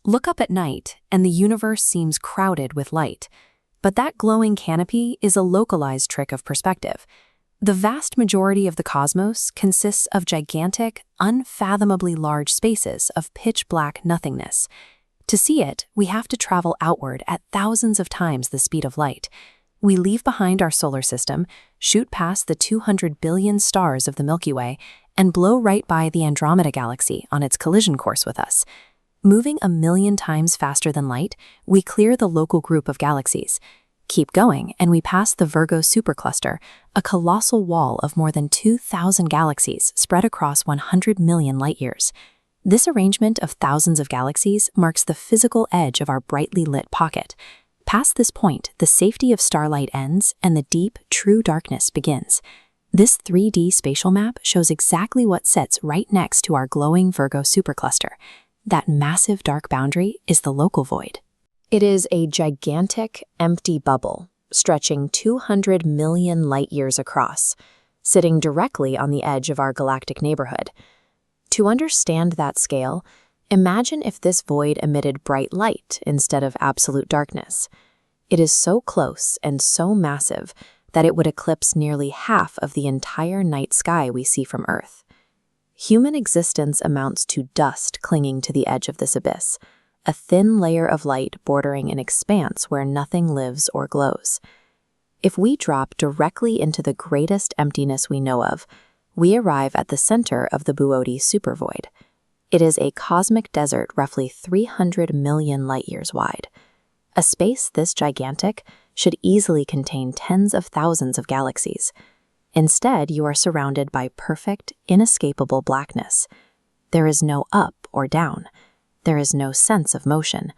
Look up at night, and the universe seems crowded with light. But that glowing canopy is a localized trick of perspective. The vast majority of the cosmos consists of gigantic, unfathomably large spaces of pitch-black nothingness. To see it, we have to travel outward at thousands of times the speed of light. We leave behind our solar system, shoot past the 200 billion stars of the Milky Way, and blow right by the Andromeda galaxy on its collision course with us. Moving 1,000,000 times faster than light, we clear the local group of galaxies. Keep going, and we pass the Virgo supercluster, a colossal wall of more than 2,000 galaxies spread across 100 million light-years. This arrangement of thousands of galaxies marks the physical edge of our brightly lit pocket. Past this point, the safety of starlight ends and the deep, true darkness begins. This 3D spatial map shows exactly what sits right next to our glowing Virgo supercluster. That massive dark boundary is the local void. It is a gigantic, empty bubble, stretching 200 million light-years across, sitting directly on the edge of our galactic neighborhood. To understand that scale, imagine if this void emitted bright light instead of absolute darkness. It is so close and so massive that it would eclipse nearly half of the entire night sky we see from Earth. Human existence amounts to dust clinging to the edge of this abyss, a thin layer of light bordering an expanse where nothing lives or glows. If we drop directly into the greatest emptiness we know of, we arrive at the center of the Boötes supervoid. It is a cosmic desert roughly 300 million light-years wide. A space this gigantic should easily contain tens of thousands of galaxies. Instead, you are surrounded by perfect, inescapable blackness. There is no up or down. There is no sense of motion.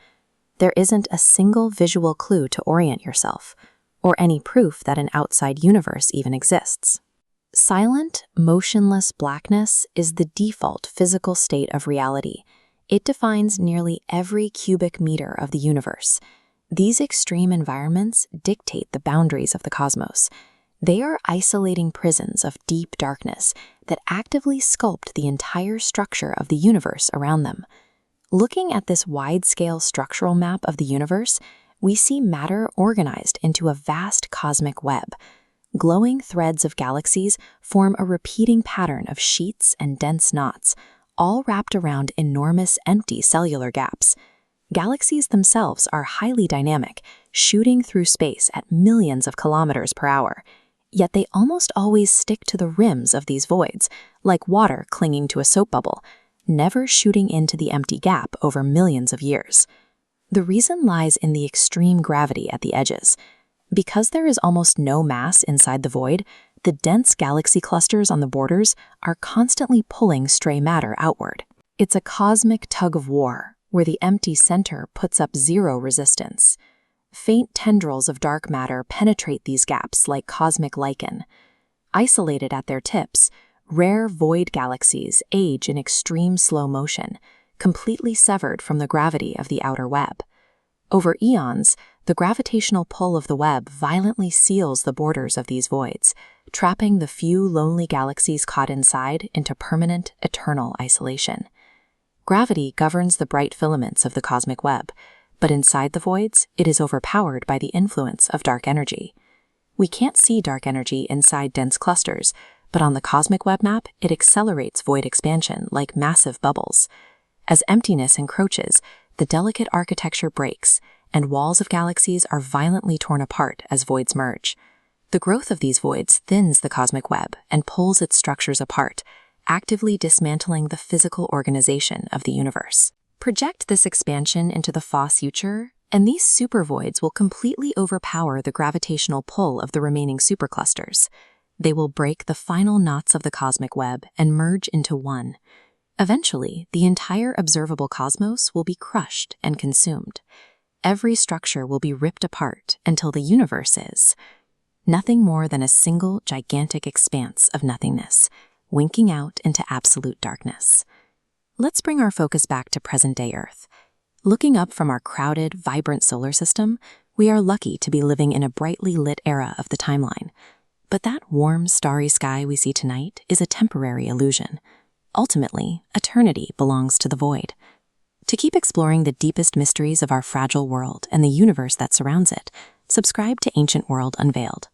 There isn't a single visual clue to orient yourself, or any proof that an outside universe even exists. Silent, motionless blackness is the default physical state of reality. It defines nearly every cubic meter of the universe. These extreme environments dictate the boundaries of the cosmos. They are isolating prisons of deep darkness that actively sculpt the entire structure of the universe around them. Looking at this wide-scale structural map of the universe, we see matter organized into a vast cosmic web. Glowing threads of galaxies form a repeating pattern of sheets and dense knots, all wrapped around enormous empty cellular gaps. Galaxies themselves are highly dynamic, shooting through space at millions of kilometers per hour. Yet they almost always stick to the rims of these voids, like water clinging to a soap bubble, never shooting into the empty gap over millions of years. The reason lies in the extreme gravity at the edges. Because there is almost no mass inside the void, the dense galaxy clusters on the borders are constantly pulling stray matter outward. It's a cosmic tug-of-war, where the empty center puts up zero resistance. Faint tendrils of dark matter penetrate these gaps like cosmic lichen. Isolated at their tips, rare void galaxies age in extreme slow motion, completely severed from the gravity of the outer web. Over eons, the gravitational pull of the web violently seals the borders of these voids, trapping the few lonely galaxies caught inside into permanent, eternal isolation. Gravity governs the bright filaments of the cosmic web, but inside the voids, it is overpowered by the influence of dark energy. We can't see dark energy inside dense clusters, but on the cosmic web map, it accelerates void expansion like massive bubbles. As emptiness encroaches, the delicate architecture breaks, and walls of galaxies are violently torn apart as voids merge. The growth of these voids thins the cosmic web and pulls its structures apart, actively dismantling the physical organization of the universe. Project this expansion into the far future, and these supervoids will completely overpower the gravitational pull of the remaining superclusters. They will break the final knots of the cosmic web and merge into one. Eventually, the entire observable cosmos will be crushed and consumed. Every structure will be ripped apart until the universe is nothing more than a single gigantic expanse of nothingness, winking out into absolute darkness. Let's bring our focus back to present-day Earth. Looking up from our crowded, vibrant solar system, we are lucky to be living in a brightly lit era of the timeline. But that warm, starry sky we see tonight is a temporary illusion. Ultimately, eternity belongs to the void. To keep exploring the deepest mysteries of our fragile world and the universe that surrounds it, subscribe to Ancient World Unveiled.